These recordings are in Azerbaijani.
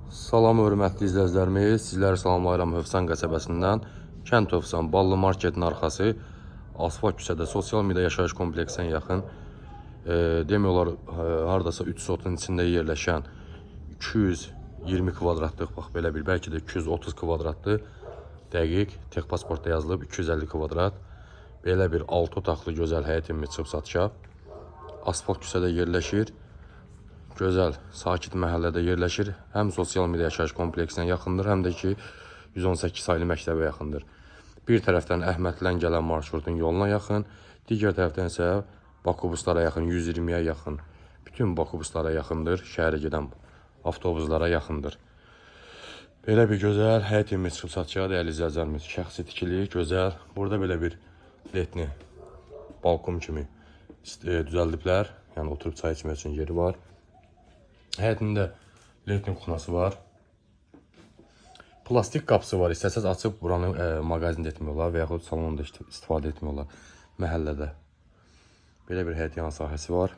Salam hörmətli izləyicilərimiz, sizləri salamlayıram Hövsan qəsəbəsindən. Kənd Hövsan, Ballı marketin arxası, asfalt küçədə sosial media yaşayış kompleksinə yaxın, demək olar, haradasa 3 sotun içində yerləşən 220 kvadratlıq, bax belə bir, bəlkə də 230 kvadratlıq, dəqiq, texpasportda yazılıb 250 kvadrat, belə bir 6 otaqlı gözəl həyət evimiz çıxıb satışa. Asfalt küçədə yerləşir. Gözəl, sakit məhəllədə yerləşir. Həm sosial media yaşayış kompleksinə yaxındır, həm də ki 118 saylı məktəbə yaxındır. Bir tərəfdən Əhmədlən gələn marşrutun yoluna yaxın, digər tərəfdən isə Bakobuslara yaxın, 120-yə yaxın. Bütün Bakobuslara yaxındır, şəhərə gedən avtobuslara yaxındır. Belə bir gözəl həyət evimiz çıxıb satışa, dəyərli izləyicilərimiz. Şəxsi tikili, gözəl. Burada belə bir letni balkon kimi düzəldiblər. Yəni oturub çay içmək üçün yeri var. Həyətində letni kuxnası var. Plastik qapısı var. İstəsəz açıb buranı mağazin etmək olar və yaxud salonda istifadə etmək olar məhəllədə. Belə bir həyət yan sahəsi var.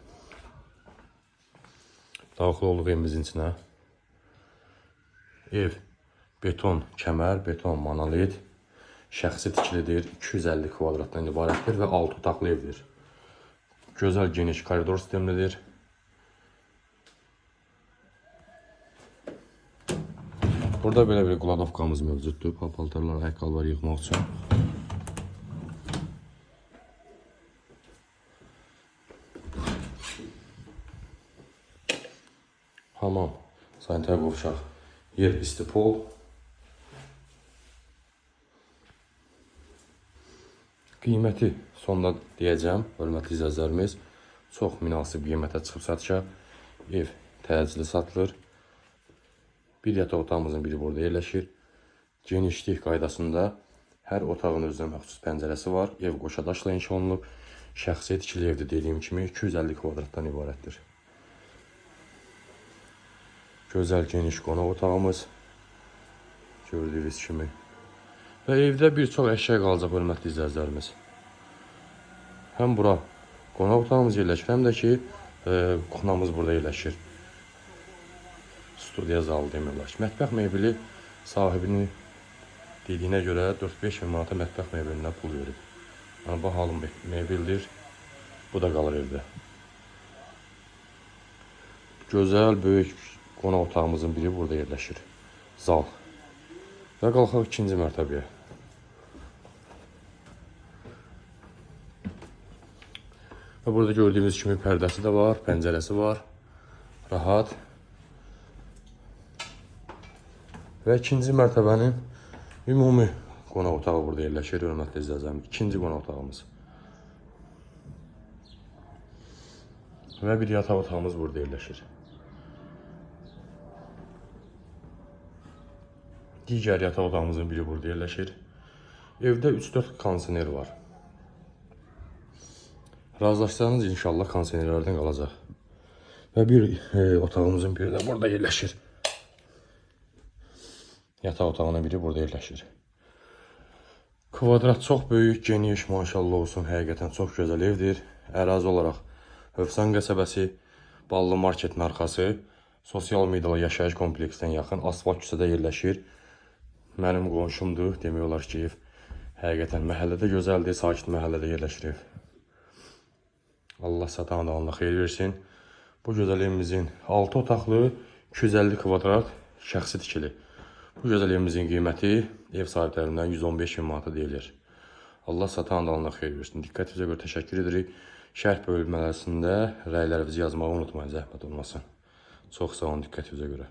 Daxil olduq evimizin içinə. Ev beton kəmər, beton monolit, şəxsi tikilidir, 250 kvadratdan ibarətdir və 6 otaqlı evdir. Gözəl geniş koridor sistemlidir. Burada belə bir qladovkamız mövcuddur. Paltarlar, ayaqqabılar yığmaq üçün. Hamam, sanitar qovşaq, yer istipol. Qiyməti sonda deyəcəm, hörmətli izləyicilərimiz. Çox münasib qiymətə çıxıb satışa. Ev təcili satılır. Bir yataq otağımızın biri burada yerləşir. Genişlik qaydasında hər otağın özünə məxsus pəncərəsi var. Ev qoşadaşla inşa olunub. Şəxsi tikili evdə dediyim kimi 250 kvadratdan ibarətdir. Gözəl geniş qonaq otağımız. Gördüyünüz kimi. Və evdə bir çox əşya qalacaq hörmətli izləyicilərimiz. Həm bura qonaq otağımız yerləşir, həm də ki kuxnamız burada yerləşir. Studiya zalı demirlər. Mətbəx mebeli sahibinin dediyinə görə 4-5 min manata mətbəx mebelinə pul verib. Yəni, bahalı mebeldir. Bu da qalır evdə. Gözəl, böyük qonaq otağımızın biri burada yerləşir. Zal. Və qalxaq ikinci mərtəbəyə. Və burada gördüyünüz kimi pərdəsi də var, pəncərəsi var. Rahat. Və ikinci mərtəbənin ümumi qonaq otağı burada yerləşir, hörmətli izləyicilərimiz. İkinci qonaq otağımız. Və bir yataq otağımız burada yerləşir. Digər yataq otağımızın biri burada yerləşir. Evdə 3-4 kondisioner var. Razılaşsanız inşallah kondisionerlərdən qalacaq. Və bir otağımızın biri də burada yerləşir. Yataq otağının biri burada yerləşir. Kvadrat çox böyük, geniş, maşallah olsun, həqiqətən çox gözəl evdir. Ərazi olaraq Hövsan qəsəbəsi, Ballı marketin arxası, sosial medialı yaşayış kompleksindən yaxın, asfalt küçədə yerləşir. Mənim qonşumdur, demək olar ki, ev həqiqətən məhəllədə gözəldir, sakit məhəllədə yerləşir ev. Allah satan da Allah xeyir versin. Bu gözəl evimizin 6 otaqlı, 250 kvadrat şəxsi tikili. Bu gözəl evimizin qiyməti ev sahiblərindən 115 min manata deyilir. Allah satan da Allah xeyir versin. Diqqətinizə görə təşəkkür edirik. Şərh bölməsində rəylərinizi yazmağı unutmayın, zəhmət olmasın. Çox sağ olun diqqətinizə görə.